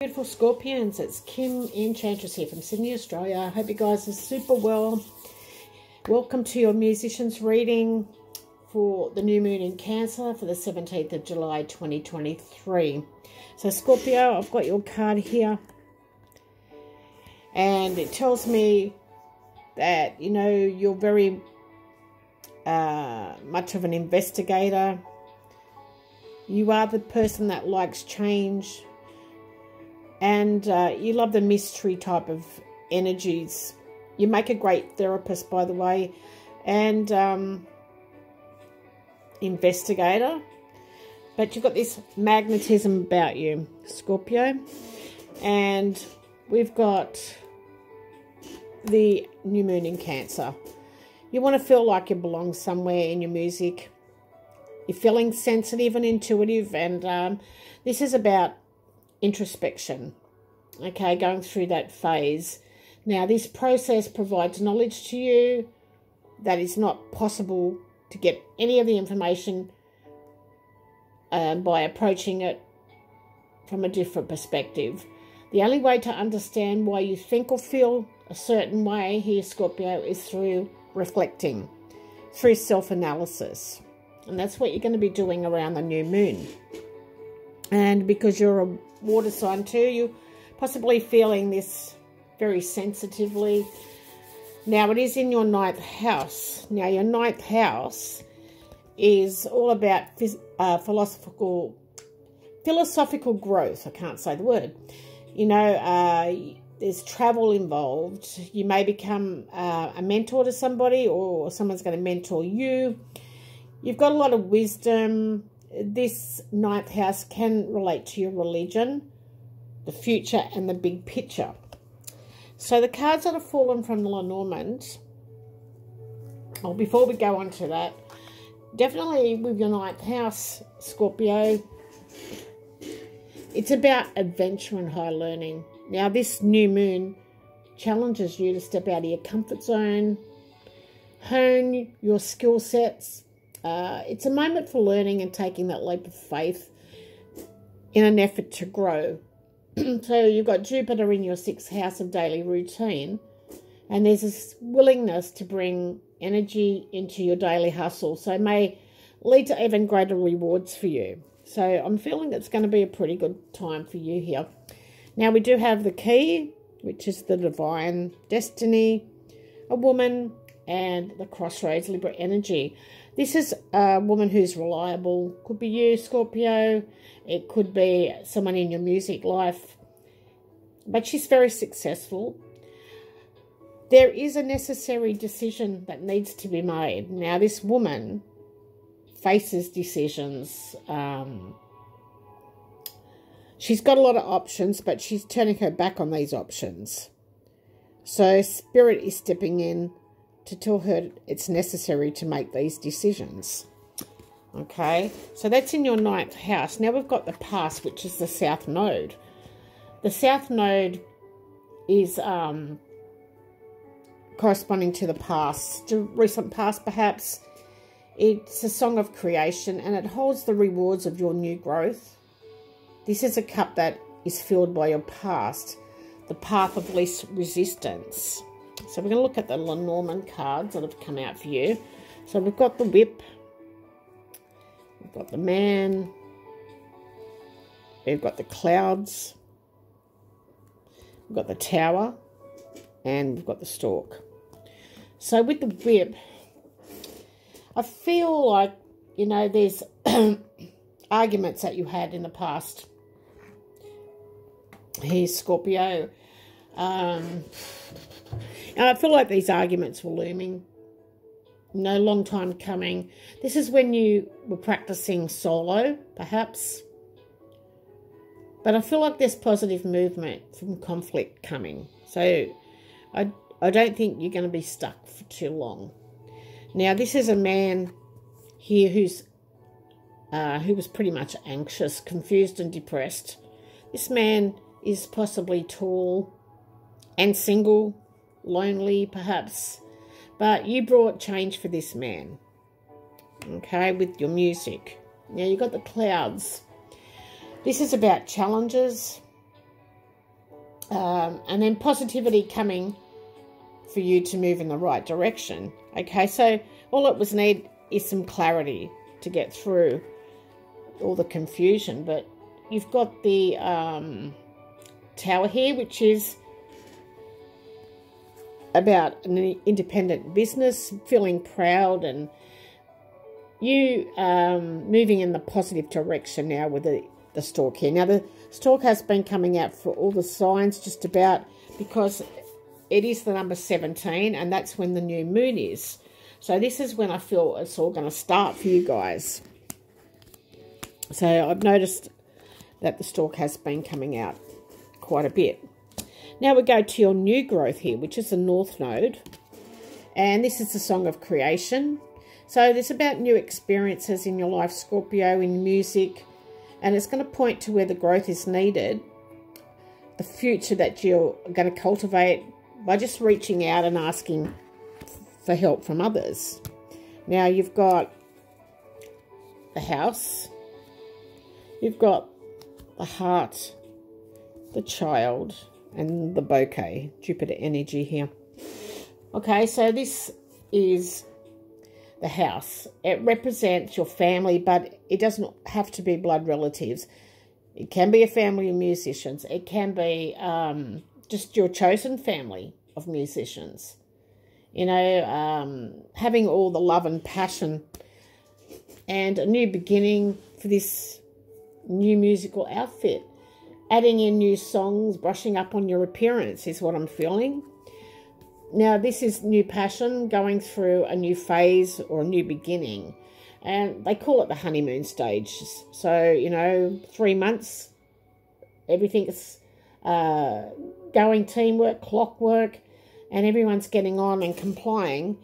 Beautiful Scorpions, it's Kim Enchantress here from Sydney, Australia. I hope you guys are super well. Welcome to your musician's reading for the new moon in Cancer for the 17th of July 2023. So Scorpio, I've got your card here and it tells me that, you know, you're very much of an investigator. You are the person that likes change. And you love the mystery type of energies. You make a great therapist, by the way, and investigator. But you've got this magnetism about you, Scorpio. And we've got the new moon in Cancer. You want to feel like you belong somewhere in your music. You're feeling sensitive and intuitive. And this is about introspection, okay, going through that phase. Now, this process provides knowledge to you that is not possible to get any of the information by approaching it from a different perspective. The only way to understand why you think or feel a certain way here, Scorpio, is through reflecting, through self-analysis. And that's what you're going to be doing around the new moon. And because you're a water sign too, you're possibly feeling this very sensitively. Now, it is in your 9th house. Now, your 9th house is all about philosophical growth. I can't say the word. You know, there's travel involved. You may become a mentor to somebody, or someone's going to mentor you. You've got a lot of wisdom. This 9th house can relate to your religion, the future, and the big picture. So the cards that have fallen from the Lenormand, well, before we go on to that, definitely with your 9th house, Scorpio, it's about adventure and high learning. Now, this new moon challenges you to step out of your comfort zone, hone your skill sets. It's a moment for learning and taking that leap of faith in an effort to grow. So you've got Jupiter in your 6th house of daily routine, and there's this willingness to bring energy into your daily hustle. So it may lead to even greater rewards for you. So I'm feeling it's going to be a pretty good time for you here. Now, we do have the key, which is the divine destiny, a woman, and the crossroads, Libra energy. This is a woman who's reliable. Could be you, Scorpio. It could be someone in your music life. But she's very successful. There is a necessary decision that needs to be made. Now, this woman faces decisions. She's got a lot of options, but she's turning her back on these options. So Spirit is stepping in to tell her it's necessary to make these decisions. Okay, so that's in your 9th house. Now we've got the past, which is the South Node. The South Node is corresponding to the past, to recent past perhaps. It's a song of creation and it holds the rewards of your new growth. This is a cup that is filled by your past, the path of least resistance. So we're going to look at the Lenormand cards that have come out for you. So we've got the Whip. We've got the Man. We've got the Clouds. We've got the Tower. And we've got the Stork. So with the Whip, I feel like, you know, there's arguments that you had in the past. Here's Scorpio. And I feel like these arguments were looming. No, long time coming. This is when you were practicing solo, perhaps. But I feel like there's positive movement from conflict coming. So I don't think you're going to be stuck for too long. Now, this is a man here who was pretty much anxious, confused and depressed. This man is possibly tall and single, lonely perhaps, but you brought change for this man, okay, with your music. Now you've got the Clouds. This is about challenges, and then positivity coming for you to move in the right direction. Okay, so all it was need is some clarity to get through all the confusion. But you've got the Tower here, which is about an independent business, feeling proud, and you moving in the positive direction now with the stork here. Now, the stork has been coming out for all the signs just about, because it is the number 17, and that's when the new moon is. So this is when I feel it's all going to start for you guys. So I've noticed that the stork has been coming out quite a bit. Now we go to your new growth here, which is the North Node. And this is the Song of Creation. So it's about new experiences in your life, Scorpio, in music. And it's going to point to where the growth is needed, the future that you're going to cultivate by just reaching out and asking for help from others. Now you've got the House. You've got the Heart, the Child, and the Bouquet, Jupiter energy here. Okay, so this is the House. It represents your family, but it doesn't have to be blood relatives. It can be a family of musicians. It can be just your chosen family of musicians. You know, having all the love and passion and a new beginning for this new musical outfit. Adding in new songs, brushing up on your appearance is what I'm feeling. Now, this is new passion, going through a new phase or a new beginning. And they call it the honeymoon stage. So, you know, 3 months, everything's going teamwork, clockwork, and everyone's getting on and complying.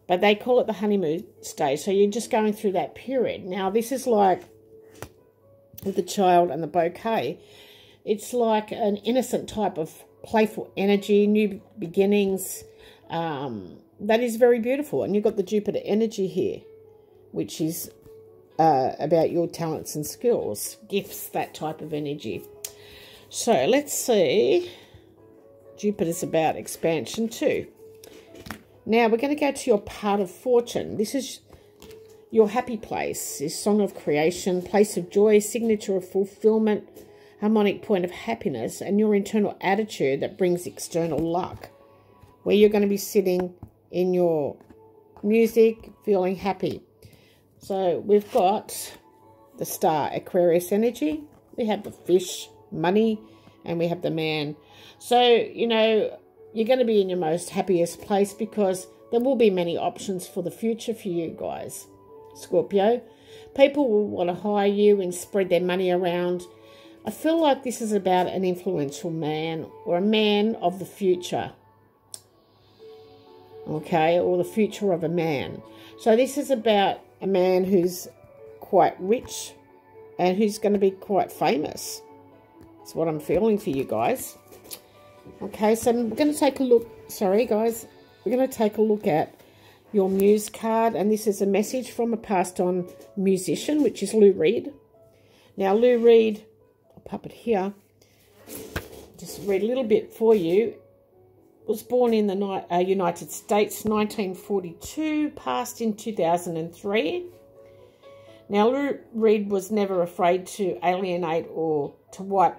But they call it the honeymoon stage. So you're just going through that period. Now, this is like with the Child and the Bouquet. It's like an innocent type of playful energy, new beginnings. That is very beautiful. And you've got the Jupiter energy here, which is about your talents and skills, gifts, that type of energy. So let's see. Jupiter's about expansion too. Now we're going to go to your part of fortune. This is your happy place, is Song of Creation, place of joy, signature of fulfillment, harmonic point of happiness, and your internal attitude that brings external luck, where you're going to be sitting in your music, feeling happy. So we've got the Star, Aquarius energy. We have the Fish, money, and we have the Man. So, you know, you're going to be in your most happiest place because there will be many options for the future for you guys, Scorpio. People will want to hire you and spread their money around. I feel like this is about an influential man or a man of the future. Okay, or the future of a man. So this is about a man who's quite rich and who's going to be quite famous. That's what I'm feeling for you guys. Okay, so we're going to take a look. Sorry, guys. We're going to take a look at your Muse card. And this is a message from a passed on musician, which is Lou Reed. Now, Lou Reed, I'll pop it here. Just read a little bit for you. Was born in the United States, 1942, passed in 2003. Now, Lou Reed was never afraid to alienate or to wipe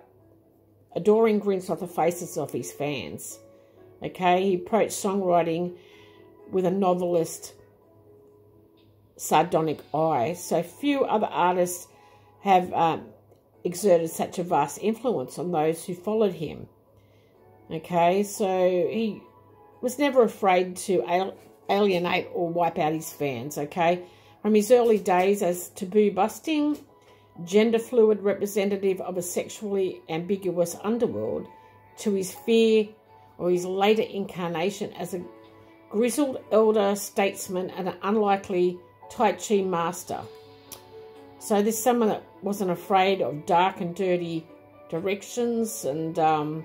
adoring grins off the faces of his fans. Okay, he approached songwriting with a novelist sardonic eye. So few other artists have exerted such a vast influence on those who followed him. Okay, so he was never afraid to alienate or wipe out his fans, okay? From his early days as taboo busting, gender fluid representative of a sexually ambiguous underworld, to his fear or his later incarnation as a grizzled elder statesman and an unlikely Tai Chi master. So there's someone that wasn't afraid of dark and dirty directions, and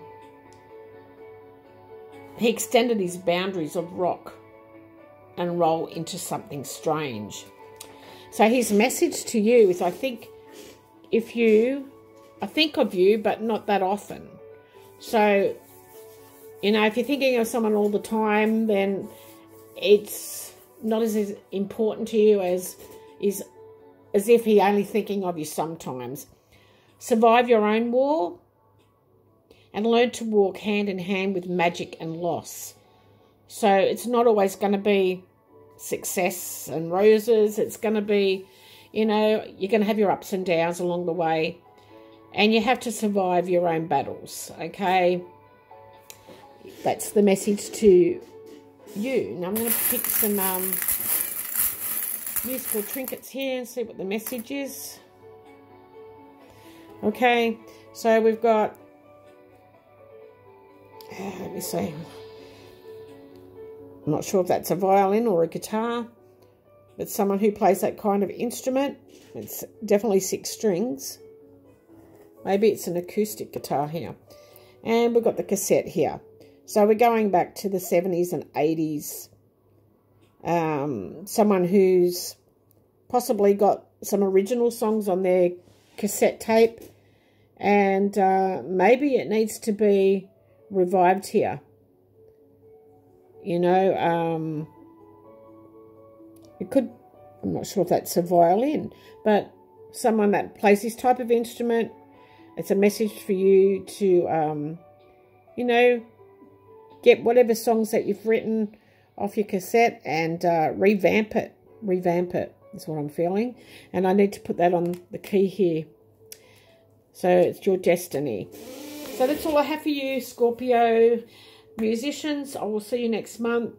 he extended his boundaries of rock and roll into something strange. So his message to you is, I think of you, but not that often. So You know, if you're thinking of someone all the time, then it's not as important to you as if he's only thinking of you sometimes. Survive your own war and learn to walk hand in hand with magic and loss. So it's not always going to be success and roses. It's going to be, you know, you're going to have your ups and downs along the way. And you have to survive your own battles, okay? That's the message to you. Now I'm going to pick some musical trinkets here and see what the message is. Okay, so we've got, let me see. I'm not sure if that's a violin or a guitar, but someone who plays that kind of instrument. It's definitely 6 strings. Maybe it's an acoustic guitar here. And we've got the cassette here. So we're going back to the 70s and 80s. Someone who's possibly got some original songs on their cassette tape. And maybe it needs to be revived here. You know, it could, I'm not sure if that's a violin, but someone that plays this type of instrument. It's a message for you to, you know, get whatever songs that you've written off your cassette and revamp it. Revamp it is what I'm feeling. And I need to put that on the key here. So it's your destiny. So that's all I have for you, Scorpio musicians. I will see you next month,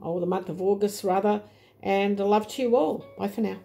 or the month of August rather. And love to you all. Bye for now.